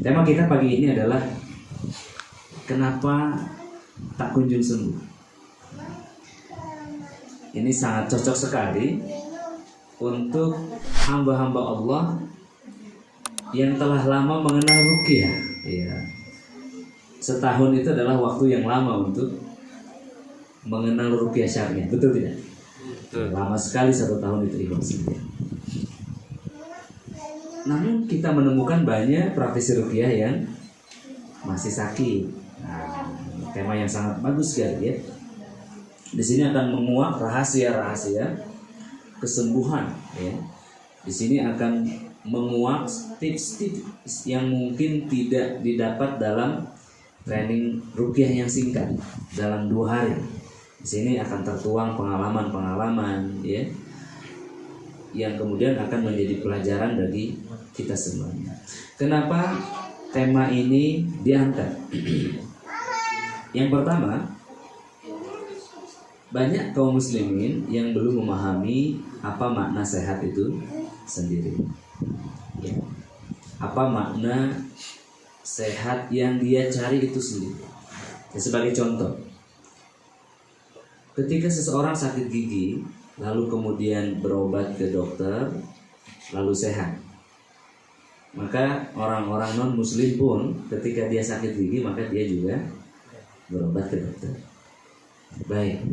Tema kita pagi ini adalah kenapa tak kunjung sembuh. Ini sangat cocok sekali untuk hamba-hamba Allah yang telah lama mengenal ruqyah. Ya. Setahun itu adalah waktu yang lama untuk mengenal ruqyah syar'i, betul tidak? Betul. Lama sekali 1 tahun itu ibadah. Namun kita menemukan banyak praktisi ruqyah yang masih sakit. Nah, tema yang sangat bagus sekali ya. Di sini akan menguak rahasia-rahasia kesembuhan ya. Di sini akan menguak tips-tips yang mungkin tidak didapat dalam training ruqyah yang singkat dalam 2 hari. Di sini akan tertuang pengalaman-pengalaman ya, yang kemudian akan menjadi pelajaran bagi kita semuanya. Kenapa tema ini diangkat? Yang pertama, banyak kaum muslimin yang belum memahami apa makna sehat itu sendiri ya. Apa makna sehat yang dia cari itu sendiri ya, sebagai contoh, ketika seseorang sakit gigi lalu kemudian berobat ke dokter lalu sehat, maka orang-orang non muslim pun ketika dia sakit gigi maka dia juga berobat ke dokter. Baik,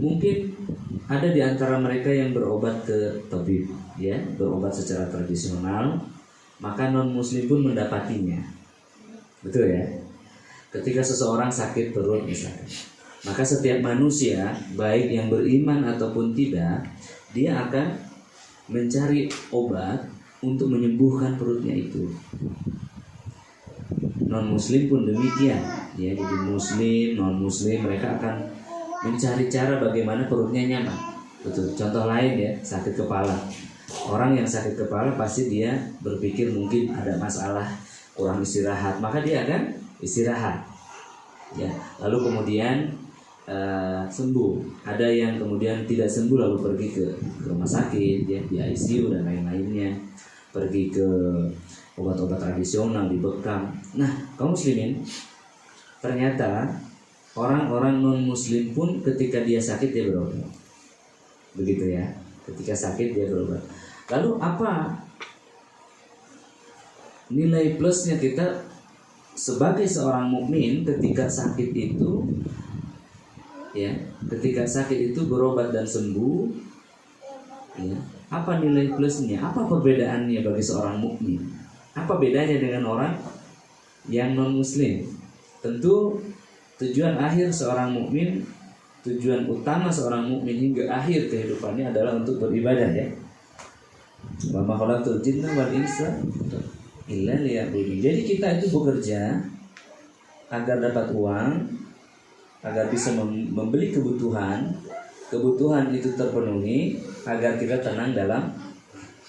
mungkin ada di antara mereka yang berobat ke tabib ya, berobat secara tradisional, maka non muslim pun mendapatinya. Betul ya? Ketika seseorang sakit perut misalnya, maka setiap manusia baik yang beriman ataupun tidak, dia akan mencari obat untuk menyembuhkan perutnya itu. Non muslim pun demikian ya. Jadi muslim, non muslim mereka akan mencari cara bagaimana perutnya nyaman. Betul. Contoh lain ya, sakit kepala. Orang yang sakit kepala pasti dia berpikir mungkin ada masalah, kurang istirahat, maka dia akan istirahat ya. Lalu kemudian sembuh. Ada yang kemudian tidak sembuh lalu pergi ke rumah sakit ya, di ICU dan lain-lainnya, pergi ke obat-obat tradisional dibekam. Nah, kaum muslimin, ternyata orang-orang non muslim pun ketika dia sakit dia berobat. Begitu ya. Ketika sakit dia berobat. Lalu apa nilai plusnya kita sebagai seorang mukmin ketika sakit itu ya, ketika sakit itu berobat dan sembuh ya, apa nilai plusnya? Apa perbedaannya bagi seorang mukmin? Apa bedanya dengan orang yang non muslim? Tentu tujuan akhir seorang mukmin, tujuan utama seorang mukmin hingga akhir kehidupannya adalah untuk beribadah ya. Wa ma khalaqtul jinna wal insa illa liya'budun. Jadi kita itu bekerja agar dapat uang, agar bisa membeli kebutuhan itu terpenuhi, agar kita tenang dalam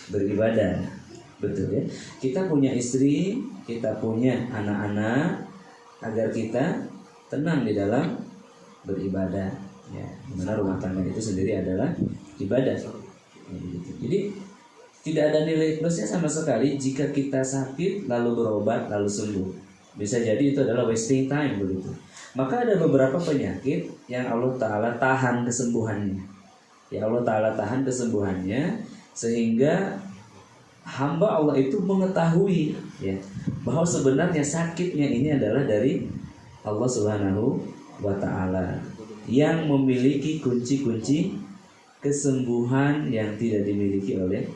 beribadah. Betul ya. Kita punya istri, kita punya anak-anak, agar kita tenang di dalam beribadah ya. Dimana rumah tangga itu sendiri adalah ibadah ya, gitu. Jadi tidak ada nilai plusnya sama sekali jika kita sakit lalu berobat lalu sembuh. Bisa jadi itu adalah wasting time begitu. Maka ada beberapa penyakit yang Allah Ta'ala tahan kesembuhannya ya, Allah Ta'ala tahan kesembuhannya sehingga hamba Allah itu mengetahui ya, bahwa sebenarnya sakitnya ini adalah dari Allah Subhanahu wa Ta'ala yang memiliki kunci-kunci kesembuhan yang tidak dimiliki oleh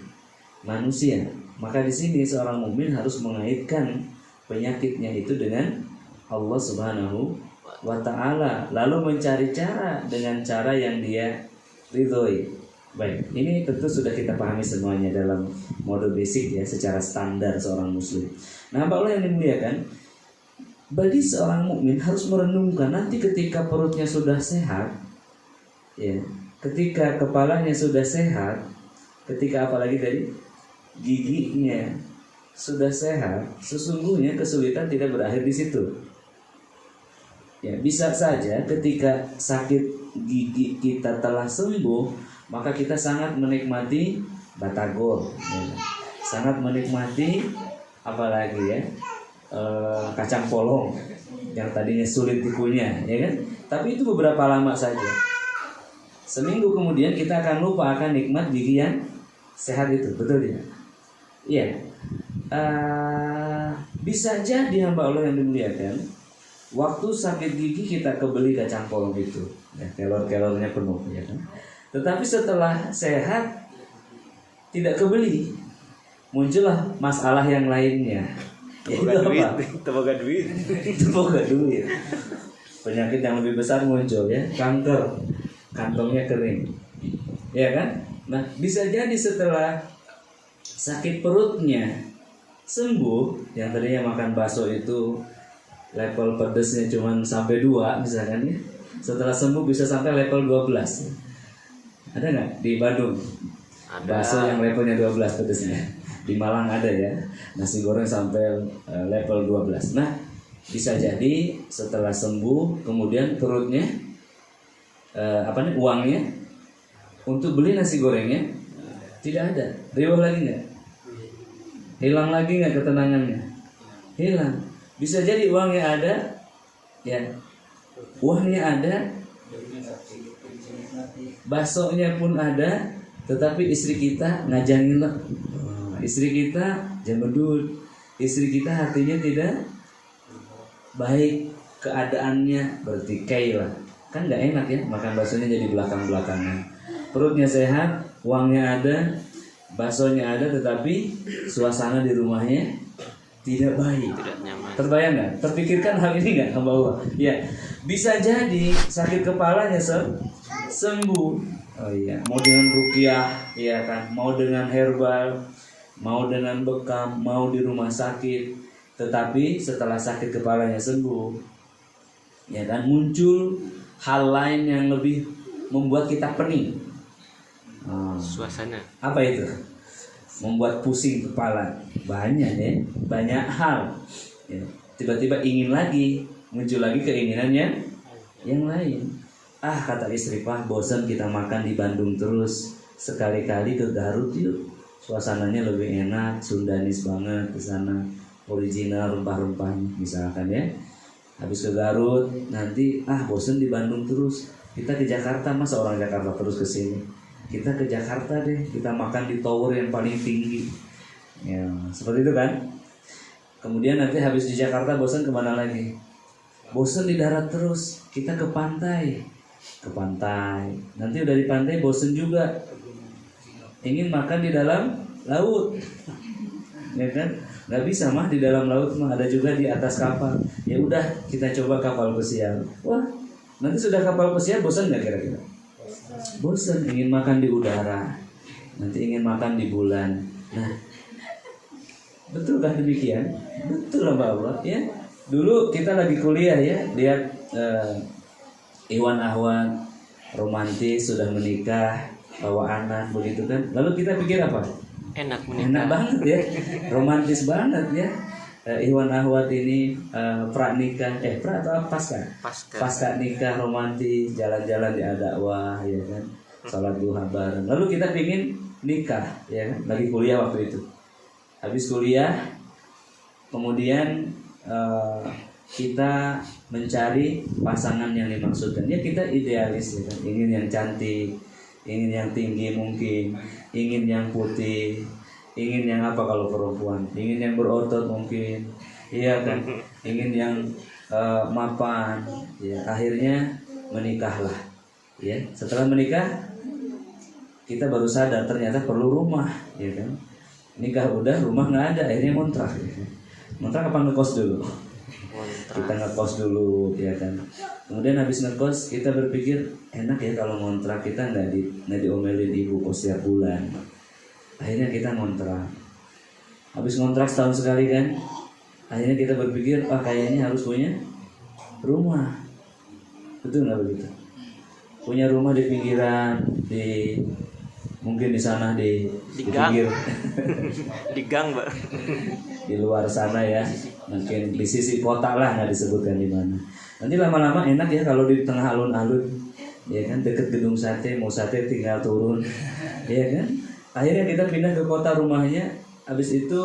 manusia. Maka di sini seorang mukmin harus mengaitkan penyakitnya itu dengan Allah Subhanahu wa Ta'ala, lalu mencari cara dengan cara yang dia ridhoi. Baik, ini tentu sudah kita pahami semuanya dalam mode basic ya, secara standar seorang muslim. Nah, hamba Allah yang dimuliakan, bagi seorang mukmin harus merenungkan nanti ketika perutnya sudah sehat ya, ketika kepalanya sudah sehat, ketika apalagi tadi giginya sudah sehat, sesungguhnya kesulitan tidak berakhir di situ. Ya, bisa saja ketika sakit gigi kita telah sembuh, maka kita sangat menikmati batagor ya. Sangat menikmati apalagi ya, kacang polong yang tadinya sulit dikunyah, ya kan? Tapi itu beberapa lama saja. Seminggu kemudian kita akan lupa akan nikmat gigi yang sehat itu, betul tidak? Iya. Bisa jadi hamba Allah yang dimuliakan, waktu sakit gigi kita kebeli kacang polong itu, ya, kelor-kelornya penuh, ya kan? Tetapi setelah sehat tidak kebeli, muncullah masalah yang lainnya. Yaitu apa? Tenaga duit. Tenaga duit. Penyakit yang lebih besar muncul, ya, kanker, kantongnya kering, ya kan? Nah, bisa jadi setelah sakit perutnya sembuh, yang tadinya makan bakso itu level pedesnya cuma sampai 2 misalkan, ya, setelah sembuh bisa sampai level 12. Ada nggak di Bandung? Ada. Bakso yang levelnya 12 pedesnya. Di Malang ada, ya, nasi goreng sampai level 12. Nah, bisa jadi setelah sembuh kemudian perutnya uangnya untuk beli nasi gorengnya tidak ada. Riwah lagi nggak? Hilang lagi nggak ketenangannya? Hilang. Bisa jadi uangnya ada, ya, uangnya ada, baksonya pun ada, tetapi istri kita ngajangin lah. Istri kita jambedut, istri kita hatinya tidak baik, keadaannya bertikai lah. Kan nggak enak, ya, makan baksonya jadi belakang-belakangan. Perutnya sehat, uangnya ada, baksonya ada, tetapi suasana di rumahnya tidak baik. Tidak nyaman. Terbayang nggak? Terpikirkan hal ini nggak, hamba Allah? Ya, bisa jadi sakit kepalanya sembuh. Oh iya, mau dengan ruqyah, ya kan, mau dengan herbal, mau dengan bekam, mau di rumah sakit, tetapi setelah sakit kepalanya sembuh, ya kan, muncul hal lain yang lebih membuat kita pening. Suasana. Apa itu? Membuat pusing kepala. Banyak, ya, banyak hal. Ya, tiba-tiba ingin lagi, muncul lagi keinginannya yang lain. Kata istri, Pak, bosan kita makan di Bandung terus. Sekali-kali ke Garut yuk. Suasananya lebih enak, Sundanis banget ke sana. Original rempah-rempahnya misalkan, ya. Habis ke Garut, nanti bosan di Bandung terus. Kita ke Jakarta, masa orang Jakarta terus ke sini. Kita ke Jakarta deh, kita makan di tower yang paling tinggi. Ya, seperti itu kan? Kemudian nanti habis di Jakarta bosan kemana lagi? Bosan di darat terus, kita ke pantai. Ke pantai. Nanti udah di pantai bosan juga. Ingin makan di dalam laut. Ya kan? Nggak bisa mah di dalam laut mah, ada juga di atas kapal. Ya udah, kita coba kapal pesiar. Wah, nanti sudah kapal pesiar bosan nggak kira-kira? Bosan, ingin makan di udara. Nanti ingin makan di bulan. Nah, betulkah demikian? Betul lah, Mbak Allah, ya. Dulu kita lagi kuliah, ya, lihat Iwan Ahwat romantis, sudah menikah, bawa anak, begitu kan. Lalu kita pikir apa? Enak menikah. Enak banget, ya, romantis banget, ya. Iwan Ahwat ini pranikah, pra atau pasca? Pasca nikah romantis, jalan-jalan di dakwah, ya kan, sholat duha bareng. Lalu kita pingin nikah, ya kan, lagi kuliah waktu itu. Habis kuliah, kemudian kita mencari pasangan yang dimaksudkan. Ya, kita idealis, ya kan, ingin yang cantik, ingin yang tinggi mungkin, ingin yang putih, ingin yang apa kalau perempuan, ingin yang berotot mungkin, iya kan, ingin yang mapan, ya. Akhirnya menikahlah, ya. Setelah menikah kita baru sadar ternyata perlu rumah, ya kan. Nikah udah, rumah nggak ada, akhirnya ngontrak, ya. Ngontrak apa ngekos dulu? Kita ngekos dulu, ya kan. Kemudian habis ngekos kita berpikir enak ya kalau ngontrak, kita nggak diomelin ibu kos setiap bulan. Akhirnya kita ngontrak. Habis ngontrak setahun sekali kan, akhirnya kita berpikir kayaknya harus punya rumah. Betul nggak begitu? Punya rumah di pinggiran, mungkin di sana di pinggir, di gang, Mbak. Di luar sana, ya, mungkin di sisi kota lah, nggak disebutkan di mana. Nanti lama-lama enak ya kalau di tengah alun-alun, ya kan, deket gedung sate, mau sate tinggal turun, ya kan. Akhirnya kita pindah ke kota rumahnya. Habis itu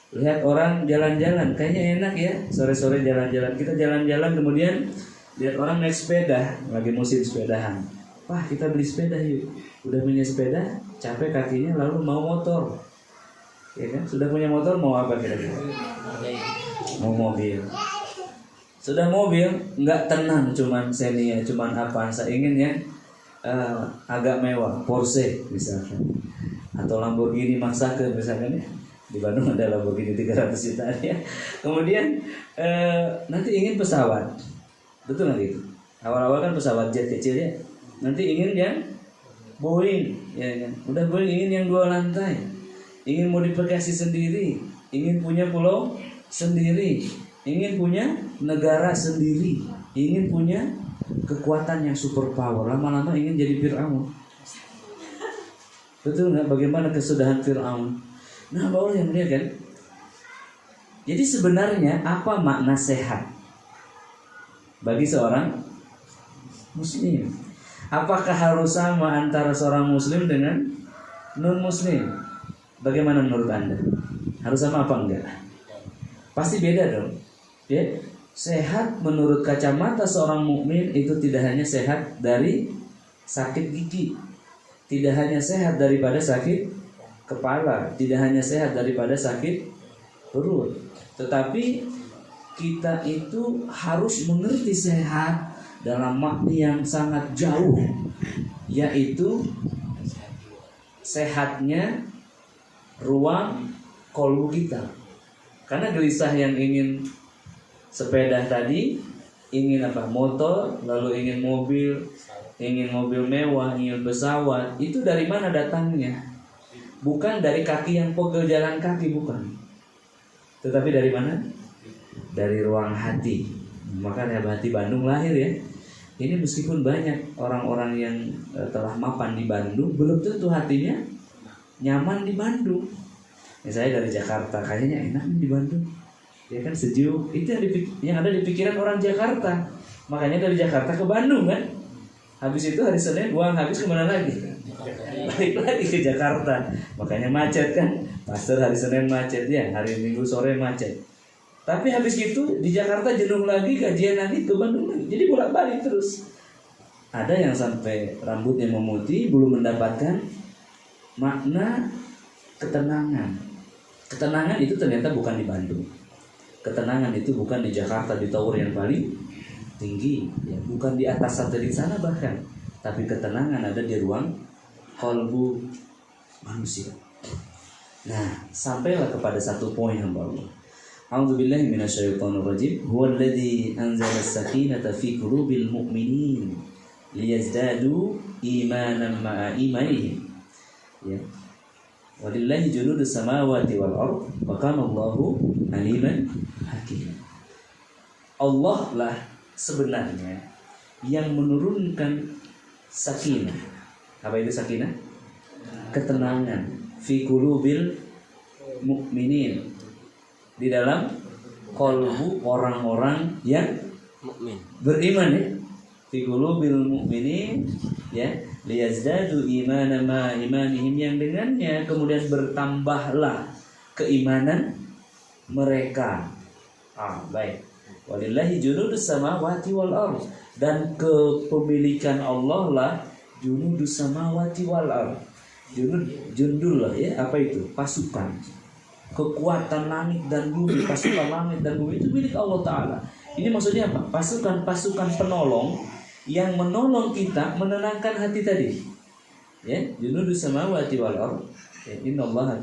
Lihat orang jalan-jalan, kayaknya enak ya, sore-sore jalan-jalan. Kita jalan-jalan kemudian lihat orang naik sepeda, lagi musim sepedahan. Wah, kita beli sepeda yuk. Udah punya sepeda, capek kakinya, lalu mau motor. Ya kan? Sudah punya motor, mau apa kira-kira? Mau mobil. Sudah mobil, nggak tenang, cuman Xenia, cuman apa? Saya ingin yang agak mewah, Porsche misalkan, atau Lamborghini Maksake misalkan ya. Di Bandung ada Lamborghini 300 juta ya. Kemudian nanti ingin pesawat, betul nggak gitu? Awal-awal kan pesawat jet kecil ya. Nanti ingin yang Boeing, ya kan? Udah Boeing ingin yang 2 lantai, ingin modifikasi sendiri, ingin punya pulau sendiri, ingin punya negara sendiri, ingin punya kekuatan yang super power. Lama-lama ingin jadi Fir'aun. Betul nggak? Bagaimana kesudahan Fir'aun? Nah, Allah yang mulia kan. Jadi sebenarnya apa makna sehat bagi seorang muslim? Apakah harus sama antara seorang muslim dengan non muslim? Bagaimana menurut Anda? Harus sama apa enggak? Pasti beda dong. Ya, sehat menurut kacamata seorang mukmin itu tidak hanya sehat dari sakit gigi, tidak hanya sehat daripada sakit kepala, tidak hanya sehat daripada sakit perut, tetapi kita itu harus mengerti sehat dalam makna yang sangat jauh, yaitu sehatnya ruang kolbu kita. Karena gelisah yang ingin sepeda tadi, ingin apa? Motor, lalu ingin mobil mewah, ingin pesawat, itu dari mana datangnya? Bukan dari kaki yang pegel jalan kaki, bukan. Tetapi dari mana? Dari ruang hati. Makanya hati Bandung lahir ya. Ini meskipun banyak orang-orang yang telah mapan di Bandung, belum tentu hatinya nyaman di Bandung. Saya dari Jakarta, kayaknya enak di Bandung. Ya kan, sejuk. Itu yang ada di pikiran orang Jakarta. Makanya dari Jakarta ke Bandung kan. Habis itu hari Senin uang habis kemana lagi? Balik lagi ke Jakarta. Makanya macet kan. Pastor hari Senin macet ya, hari Minggu sore macet. Tapi habis itu di Jakarta jenuh lagi, gajian lagi, ke Bandung lagi. Jadi bolak-balik terus. Ada yang sampai rambutnya memutih belum mendapatkan makna ketenangan. Ketenangan itu ternyata bukan di Bandung. Ketenangan itu bukan di Jakarta di tower yang paling tinggi, ya, bukan di atas satelit sana bahkan, tapi ketenangan ada di ruang kolbu manusia. Nah, sampailah kepada satu poin hamba Allah. A'udzubillahi minasyaitonirrajim. Huwallazi anzala as-sakinata fi qulubil mu'minin liyazdadu imanan ma'a imanihim. Ya. Walillahi junudus samawati wal ardh wa kana Allahu aliman hakim. Allah lah sebenarnya yang menurunkan sakinah. Apa itu sakinah? Ketenangan fi qulubil mu'minin, di dalam kolbu orang-orang yang mukmin beriman ya. Fi qulubil mu'minin ya, liyazdadu imanan ma imanihim, yang dengannya kemudian bertambahlah keimanan mereka. Baik. Walillahi junudus samawati wal ardh, dan kepemilikan Allah lah junudus samawati wal ardh. Jundul lah ya, apa itu? Pasukan. Kekuatan langit dan bumi, pasukan langit dan bumi itu milik Allah Ta'ala. Ini maksudnya apa? Pasukan penolong yang menolong kita menenangkan hati tadi. Ya, junudus samawati wal ardh. Innallaha